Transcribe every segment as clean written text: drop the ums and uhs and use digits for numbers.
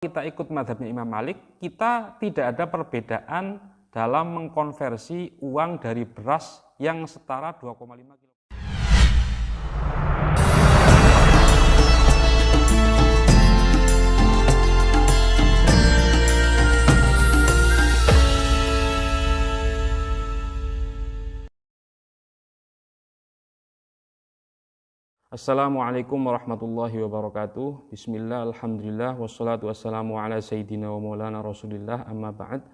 Kita ikut mazhabnya Imam Malik, kita tidak ada perbedaan dalam mengkonversi uang dari beras yang setara 2,5 kg. Assalamualaikum warahmatullahi wabarakatuh. Bismillah, alhamdulillah, wassalatu wassalamu ala sayyidina wa maulana rasulillah, amma ba'd.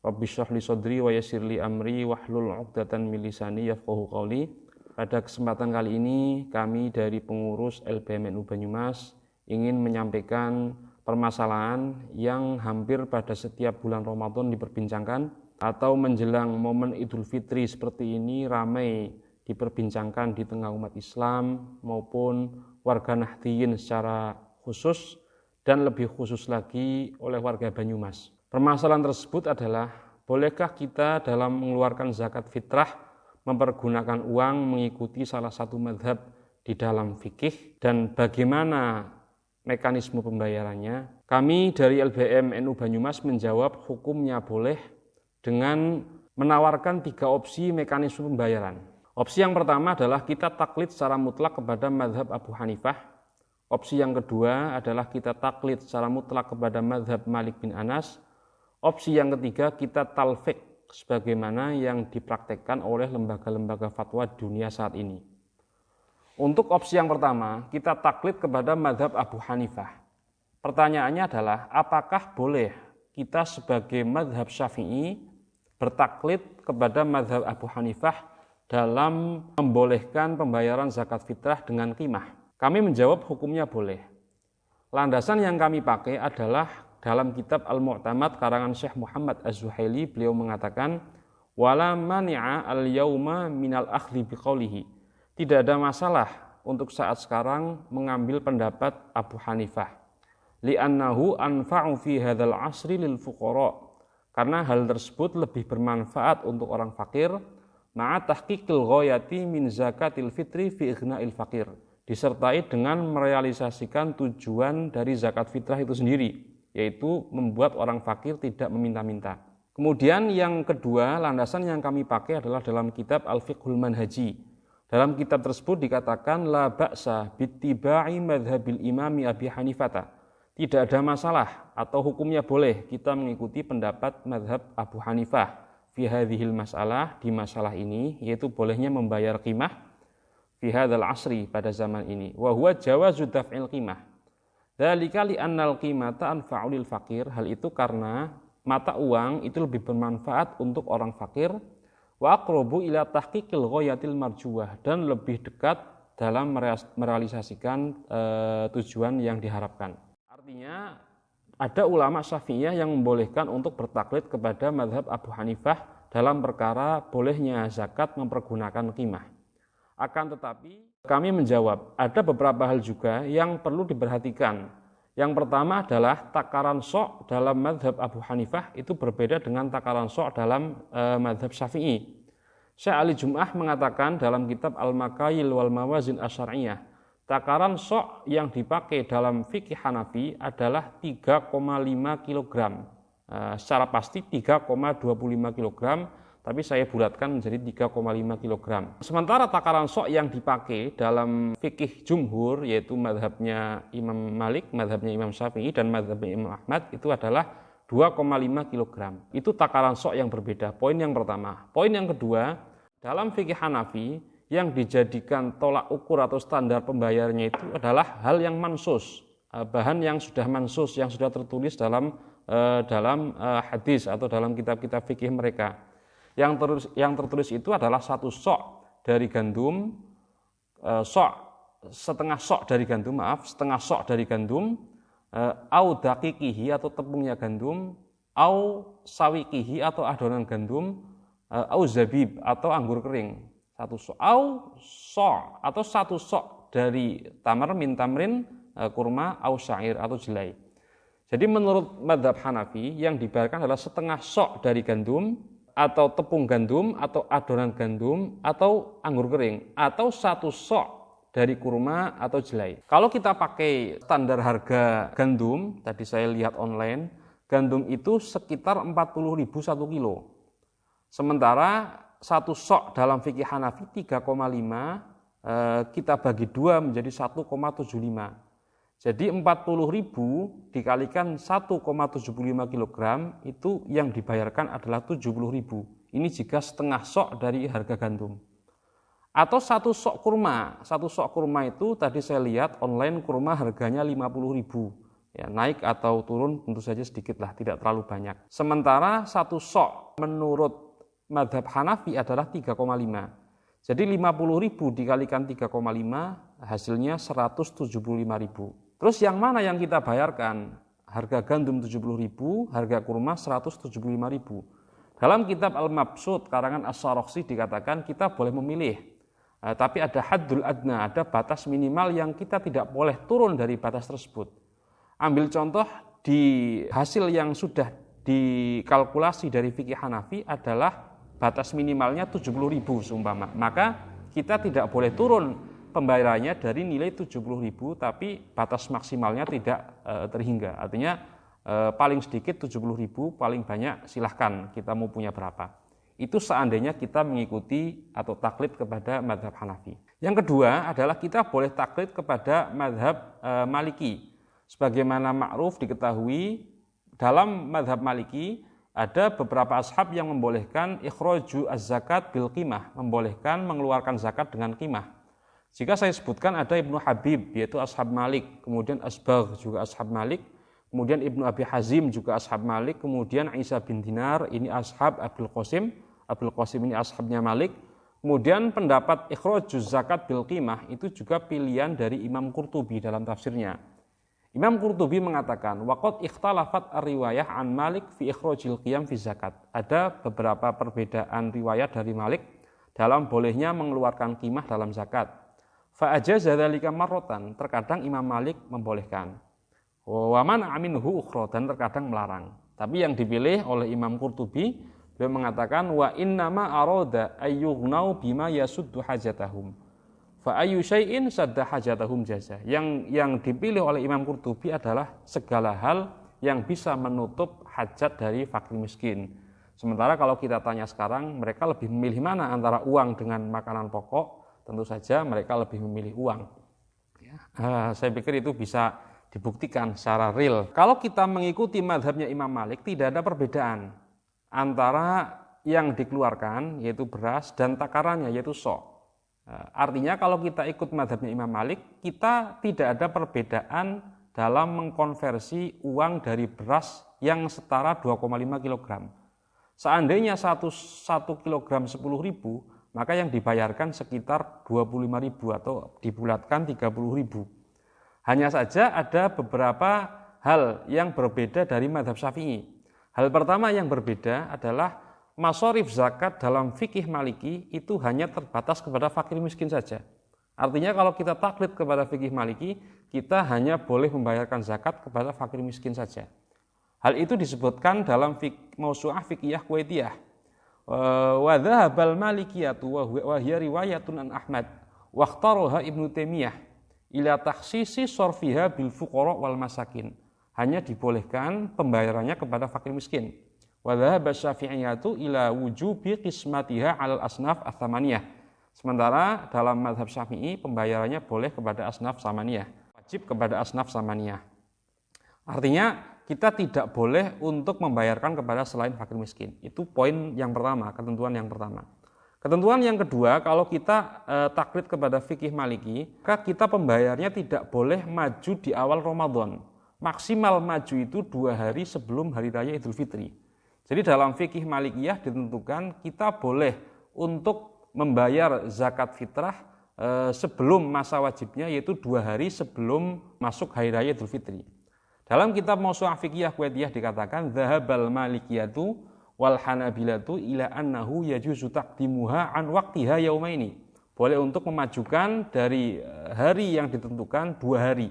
Rabbi syrah li sadri wa yassir li amri wahlul 'uqdatan min lisani yafqahu qawli. Pada kesempatan kali ini kami dari pengurus LBMNU Banyumas ingin menyampaikan permasalahan yang hampir pada setiap bulan Ramadan diperbincangkan atau menjelang momen Idul Fitri seperti ini ramai diperbincangkan di tengah umat Islam maupun warga Nahdliyin secara khusus dan lebih khusus lagi oleh warga Banyumas. Permasalahan tersebut adalah, bolehkah kita dalam mengeluarkan zakat fitrah mempergunakan uang mengikuti salah satu mazhab di dalam fikih, dan bagaimana mekanisme pembayarannya? Kami dari LBMNU Banyumas menjawab hukumnya boleh dengan menawarkan 3 opsi mekanisme pembayaran. Opsi yang pertama adalah kita taklid secara mutlak kepada mazhab Abu Hanifah. Opsi yang kedua adalah kita taklid secara mutlak kepada mazhab Malik bin Anas. Opsi yang ketiga kita talfiq sebagaimana yang dipraktekkan oleh lembaga-lembaga fatwa dunia saat ini. Untuk opsi yang pertama, kita taklid kepada mazhab Abu Hanifah. Pertanyaannya adalah, apakah boleh kita sebagai mazhab Syafi'i bertaklid kepada mazhab Abu Hanifah dalam membolehkan pembayaran zakat fitrah dengan qimah? Kami menjawab hukumnya boleh. Landasan yang kami pakai adalah dalam kitab Al-Mu'tamad karangan Syekh Muhammad Az-Zuhaili. Beliau mengatakan, wala mani'a al-yauma minal akhli biqaulihi. Tidak ada masalah untuk saat sekarang mengambil pendapat Abu Hanifah. Li'annahu anfa'u fi hadzal 'asri lil fuqara. Karena hal tersebut lebih bermanfaat untuk orang fakir, ma'a tahqiqil ghayati min zakatil fitri fi ighna'il fakir, disertai dengan merealisasikan tujuan dari zakat fitrah itu sendiri, yaitu membuat orang fakir tidak meminta-minta. Kemudian yang kedua, landasan yang kami pakai adalah dalam kitab Al-Fiqhul Manhaji. Dalam kitab tersebut dikatakan la ba'sa bittiba'i madhabil imami Abi Hanifata. Tidak ada masalah atau hukumnya boleh kita mengikuti pendapat madhab Abu Hanifah fi hadhil masalah, di masalah ini, yaitu bolehnya membayar qimah fi hadzal asri, pada zaman ini. Wa huwa jawazu daf'il qimah. Dzalika li annal qimata anfa'u lil fakir. Hal itu karena mata uang itu lebih bermanfaat untuk orang fakir. Wa aqrabu ila tahqiqil ghayatil marjuwah, dan lebih dekat dalam merealisasikan tujuan yang diharapkan. Artinya ada ulama Syafi'iyah yang membolehkan untuk bertaklid kepada mazhab Abu Hanifah dalam perkara bolehnya zakat mempergunakan qimah. Akan tetapi kami menjawab, ada beberapa hal juga yang perlu diperhatikan. Yang pertama adalah takaran sok dalam mazhab Abu Hanifah itu berbeda dengan takaran sok dalam mazhab Syafi'i. Syekh Ali Jum'ah mengatakan dalam kitab Al-Makayil wal Mawazin Asy'ariyah, takaran sok yang dipakai dalam fikih Hanafi adalah 3,5 kg. Secara pasti 3,25 kg, tapi saya bulatkan menjadi 3,5 kg. Sementara takaran sok yang dipakai dalam fikih jumhur, yaitu mazhabnya Imam Malik, mazhabnya Imam Syafi'i, dan mazhabnya Imam Ahmad, itu adalah 2,5 kg. Itu takaran sok yang berbeda. Poin yang pertama. Poin yang kedua, dalam fikih Hanafi, yang dijadikan tolak ukur atau standar pembayarnya itu adalah hal yang mansus, bahan yang sudah mansus, yang sudah tertulis dalam hadis atau dalam kitab-kitab fikih mereka. Yang tertulis itu adalah 1 sok dari gandum, setengah sok dari gandum, au daqiqihi atau tepungnya gandum, au sawiqihi atau adonan gandum, au zabib atau anggur kering. 1 sok, au sok atau 1 sok dari tamar min tamrin, kurma, au syair atau jelai. Jadi menurut mazhab Hanafi yang dibayarkan adalah setengah sok dari gandum atau tepung gandum atau adonan gandum atau anggur kering, atau 1 sok dari kurma atau jelai. Kalau kita pakai standar harga gandum, tadi saya lihat online, gandum itu sekitar 40.000 1 kilo. Sementara satu sok dalam fikih Hanafi 3,5 kita bagi 2 menjadi 1,75. Jadi 40.000 dikalikan 1,75 kg itu yang dibayarkan adalah 70.000. Ini jika setengah sok dari harga gandum. Atau satu sok kurma. Satu sok kurma itu tadi saya lihat online kurma harganya 50.000. Ya, naik atau turun tentu saja sedikit lah, tidak terlalu banyak. Sementara satu sok menurut mazhab Hanafi adalah 3,5. Jadi 50.000 dikalikan 3,5 hasilnya 175.000. Terus yang mana yang kita bayarkan? Harga gandum 70.000, harga kurma 175.000. Dalam kitab Al-Mabsut karangan As-Sarakhsi dikatakan kita boleh memilih. Tapi ada haddul adna, ada batas minimal yang kita tidak boleh turun dari batas tersebut. Ambil contoh di hasil yang sudah dikalkulasi dari fikih Hanafi adalah batas minimalnya 70.000 seumpama. Maka kita tidak boleh turun pembayarannya dari nilai 70.000, tapi batas maksimalnya tidak terhingga. Artinya paling sedikit 70.000, paling banyak silahkan kita mau punya berapa. Itu seandainya kita mengikuti atau taklid kepada mazhab Hanafi. Yang kedua adalah kita boleh taklid kepada mazhab Maliki. Sebagaimana ma'ruf diketahui dalam mazhab Maliki ada beberapa ashab yang membolehkan ikhraju az-zakat bil qimah, membolehkan mengeluarkan zakat dengan qimah. Jika saya sebutkan ada Ibnu Habib, yaitu ashab Malik, kemudian Asbagh juga ashab Malik, kemudian Ibnu Abi Hazim juga ashab Malik, kemudian Isa bin Dinar, ini ashab Abdul Qasim ini ashabnya Malik, kemudian pendapat ikhrajuz zakat bil qimah itu juga pilihan dari Imam Qurtubi dalam tafsirnya. Imam Qurtubi mengatakan, waqad ikhtalafat ar-riwayah an Malik fi ikhrajil qiyam fi zakat. Ada beberapa perbedaan riwayat dari Malik dalam bolehnya mengeluarkan qimah dalam zakat. Fa'ajaza dzalika marratan, terkadang Imam Malik membolehkan. Wa mana minhu ukhra, dan terkadang melarang. Tapi yang dipilih oleh Imam Qurtubi, beliau mengatakan wa innama arada ayyughnau bima yasuddu hajatahum. Fa ayyu syai'in sadda hajatahum jaza. Yang dipilih oleh Imam Qurtubi adalah segala hal yang bisa menutup hajat dari fakir miskin. Sementara kalau kita tanya sekarang, mereka lebih memilih mana antara uang dengan makanan pokok? Tentu saja mereka lebih memilih uang. Saya pikir itu bisa dibuktikan secara real. Kalau kita mengikuti mazhabnya Imam Malik, tidak ada perbedaan antara yang dikeluarkan, yaitu beras, dan takarannya, yaitu sok. Artinya kalau kita ikut mazhabnya Imam Malik, kita tidak ada perbedaan dalam mengkonversi uang dari beras yang setara 2,5 kg. Seandainya 1 kilogram 10.000, maka yang dibayarkan sekitar 25.000 atau dibulatkan 30.000. Hanya saja ada beberapa hal yang berbeda dari mazhab Syafi'i. Hal pertama yang berbeda adalah masharif zakat dalam fikih Maliki itu hanya terbatas kepada fakir miskin saja. Artinya kalau kita taklid kepada fikih Maliki, kita hanya boleh membayarkan zakat kepada fakir miskin saja. Hal itu disebutkan dalam Mausu'ah Fiqhiyah Kuwaitiyah. Wa dhahabal malikiyatu wa hiya riwayatun an Ahmad wa ikhtaraha Ibnu Taimiyah ila takhsisi sarfiha bil fuqara wal masakin. Hanya dibolehkan pembayarannya kepada fakir miskin. Wa dhahaba Syafi'iyatu ila wujubi qismatiha 'alal asnaf ats-tsamaniyah. Sementara dalam mazhab Syafi'i pembayarannya boleh kepada asnaf samaniyah, wajib kepada asnaf samaniyah. Artinya kita tidak boleh untuk membayarkan kepada selain fakir miskin. Itu poin yang pertama, ketentuan yang pertama. Ketentuan yang kedua, kalau kita taklid kepada fikih Maliki, maka kita pembayarnya tidak boleh maju di awal Ramadan. Maksimal maju itu 2 hari sebelum Hari Raya Idul Fitri. Jadi dalam fikih Malikiyah ditentukan kita boleh untuk membayar zakat fitrah sebelum masa wajibnya, yaitu 2 hari sebelum masuk Hari Raya Idul Fitri. Dalam kitab Mausu'ah Fiqhiyah Kuwaitiyah dikatakan dzahabal malikiyatu wal hanabilatu ila annahu yajuzu taqdimuha an waqtiha yaumaini. Boleh untuk memajukan dari hari yang ditentukan 2 hari.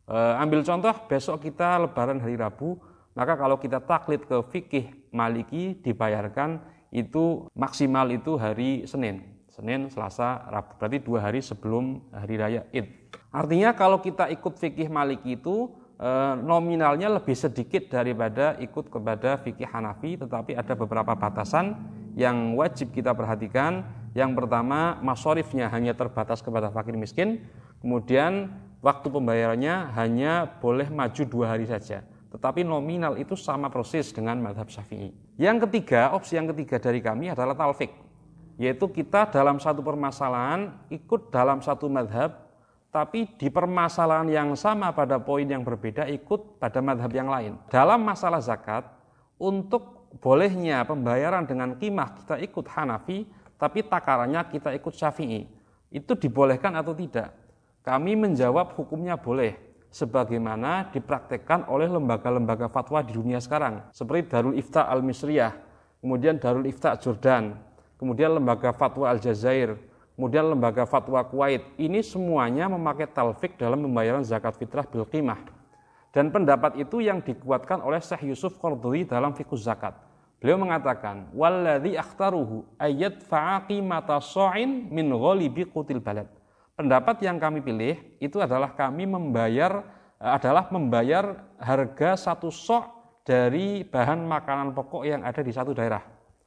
Ambil contoh, besok kita lebaran hari Rabu, maka kalau kita taklid ke fikih Maliki dibayarkan itu maksimal itu hari Senin. Senin, Selasa, Rabu. Berarti 2 hari sebelum hari raya Id. Artinya kalau kita ikut fikih Maliki itu nominalnya lebih sedikit daripada ikut kepada fikih Hanafi, tetapi ada beberapa batasan yang wajib kita perhatikan. Yang pertama, masharifnya hanya terbatas kepada fakir miskin. Kemudian waktu pembayarannya hanya boleh maju 2 hari saja. Tetapi nominal itu sama persis dengan mazhab Syafi'i. Yang ketiga, opsi yang ketiga dari kami adalah talfik, yaitu kita dalam satu permasalahan ikut dalam satu mazhab, tapi di permasalahan yang sama pada poin yang berbeda ikut pada mazhab yang lain. Dalam masalah zakat, untuk bolehnya pembayaran dengan qimah kita ikut Hanafi, tapi takarannya kita ikut Syafi'i. Itu dibolehkan atau tidak? Kami menjawab hukumnya boleh, sebagaimana dipraktekkan oleh lembaga-lembaga fatwa di dunia sekarang, seperti Darul Ifta Al-Misriyah, kemudian Darul Ifta Jordan, kemudian lembaga fatwa Al-Jazair, kemudian lembaga fatwa Kuwait. Ini semuanya memakai talfik dalam pembayaran zakat fitrah bil qimah. Dan pendapat itu yang dikuatkan oleh Syekh Yusuf Qaradawi dalam Fiqh Zakat. Beliau mengatakan, "Walladzi akhtaruhu ayat fa'aqimata sha'in min ghalibi qutil balad." Pendapat yang kami pilih itu adalah kami membayar harga satu sok dari bahan makanan pokok yang ada di satu daerah.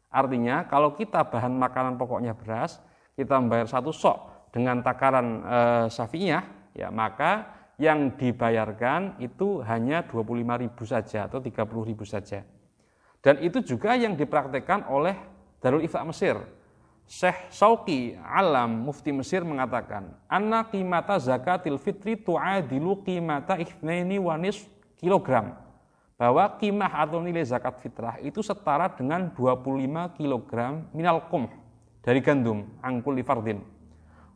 Artinya kalau kita bahan makanan pokoknya beras, kita membayar satu sok dengan takaran Syafi'iyah, ya maka yang dibayarkan itu hanya 25.000 saja atau 30.000 saja. Dan itu juga yang dipraktekkan oleh Darul Ifta Mesir. Syekh Sauqi Alam Mufti Mesir mengatakan, "Anna qimata zakatil fitri tu'adilu qimata ithnaini wa nisf kilogram." Bahwa qimah atau nilai zakat fitrah itu setara dengan 25 kilogram minal qumh, dari gandum, angkul li fardin.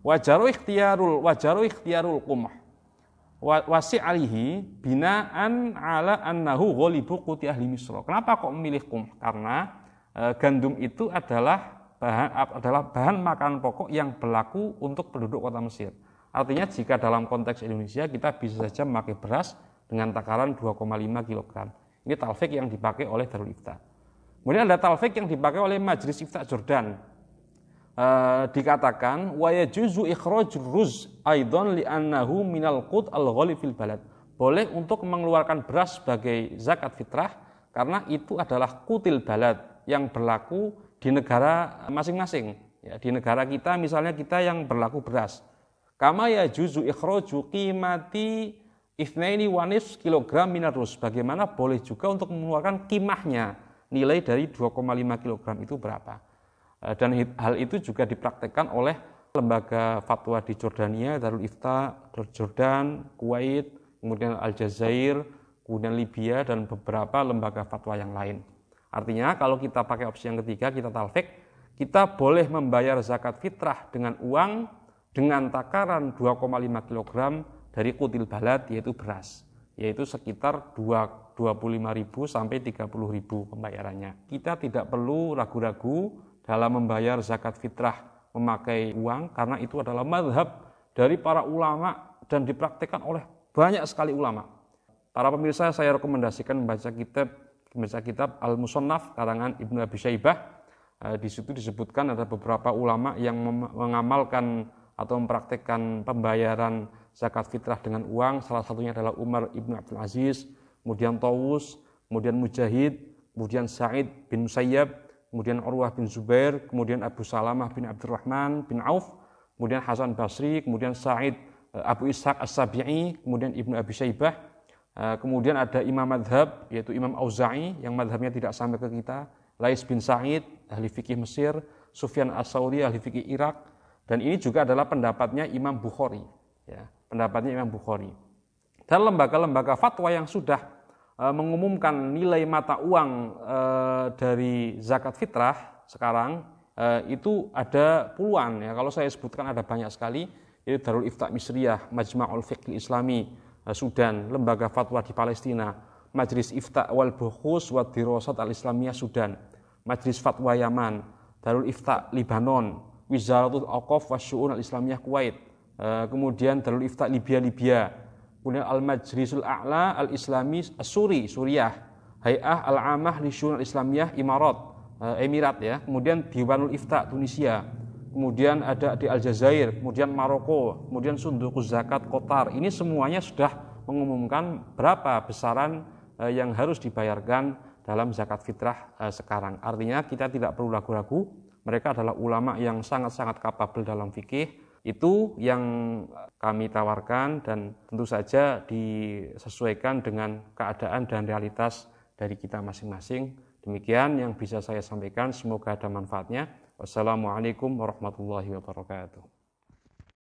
Wajaru ikhtiyarul qumh wasi alihi binaan ala annahu ghalibu quti ahli Misra. Kenapa kok memilih qumh? Karena gandum itu adalah bahan makanan pokok yang berlaku untuk penduduk kota Mesir. Artinya jika dalam konteks Indonesia kita bisa saja memakai beras dengan takaran 2,5 kg. Ini talfik yang dipakai oleh Darul Ifta. Kemudian ada talfik yang dipakai oleh Majelis Ifta Jordan. Dikatakan wa yajuzu ikhrajur ruz aidan li'annahu minal qut al-ghalib fil balad. Boleh untuk mengeluarkan beras sebagai zakat fitrah karena itu adalah qutil balad yang berlaku di negara masing-masing. Ya, di negara kita misalnya kita yang berlaku beras. Kama yajuzu ikhraju qimati ithnaini wa nisf kilogram minar ruz. Bagaimana boleh juga untuk mengeluarkan kimahnya, nilai dari 2,5 kg itu berapa. Dan hal itu juga dipraktekkan oleh lembaga fatwa di Jordania, Darul Ifta, Jordan, Kuwait, kemudian Al-Jazair, kemudian Libya, dan beberapa lembaga fatwa yang lain. Artinya kalau kita pakai opsi yang ketiga, kita talfik, kita boleh membayar zakat fitrah dengan uang dengan takaran 2,5 kg dari qutil balad, yaitu beras, yaitu sekitar 25.000 sampai 30.000 pembayarannya. Kita tidak perlu ragu-ragu dalam membayar zakat fitrah memakai uang, karena itu adalah mazhab dari para ulama dan dipraktikkan oleh banyak sekali ulama. Para pemirsa, saya rekomendasikan membaca kitab Al-Musannaf karangan Ibnu Abi Syaibah. Di situ disebutkan ada beberapa ulama yang mengamalkan atau mempraktikkan pembayaran zakat fitrah dengan uang. Salah satunya adalah Umar Ibnu Abdul Aziz, kemudian Tawus, kemudian Mujahid, kemudian Sa'id bin Musayyab, kemudian Urwah bin Zubair, kemudian Abu Salamah bin Abdurrahman bin Auf, kemudian Hasan Basri, kemudian Sa'id Abu Ishaq As-Sabi'i, kemudian Ibnu Abi Syaibah, kemudian ada imam madhab, yaitu Imam Auza'i, yang madhabnya tidak sampai ke kita, Lais bin Sa'id, ahli fikih Mesir, Sufyan As-Sauri, ahli fikih Irak, dan ini juga adalah pendapatnya Imam Bukhari, ya, pendapatnya Imam Bukhari. Dan lembaga-lembaga fatwa yang sudah mengumumkan nilai mata uang dari zakat fitrah sekarang itu ada puluhan, ya. Kalau saya sebutkan ada banyak sekali, yaitu Darul Ifta Misriyah, Majma'ul Fiqh Islami Sudan, lembaga fatwa di Palestina, Majlis Ifta wal Bukhus wa Dirasat al-Islamiyah Sudan, Majlis Fatwa Yaman, Darul Ifta Libanon, Wizaratul Auqaf wa Syu'un al-Islamiyah Kuwait, kemudian Darul Ifta Libya, kemudian Al-Majlisul A'la Al-Islami Suriah, Hay'ah Al-Amah li Syu'un al-Islamiyah Emirat, ya. Kemudian Diwanul Ifta Tunisia, kemudian ada di Aljazair, kemudian Maroko, kemudian Sundukuz Zakat Qatar. Ini semuanya sudah mengumumkan berapa besaran yang harus dibayarkan dalam zakat fitrah sekarang. Artinya kita tidak perlu ragu-ragu, mereka adalah ulama yang sangat-sangat kapabel dalam fikih. Itu yang kami tawarkan dan tentu saja disesuaikan dengan keadaan dan realitas dari kita masing-masing. Demikian yang bisa saya sampaikan, semoga ada manfaatnya. Wassalamualaikum warahmatullahi wabarakatuh.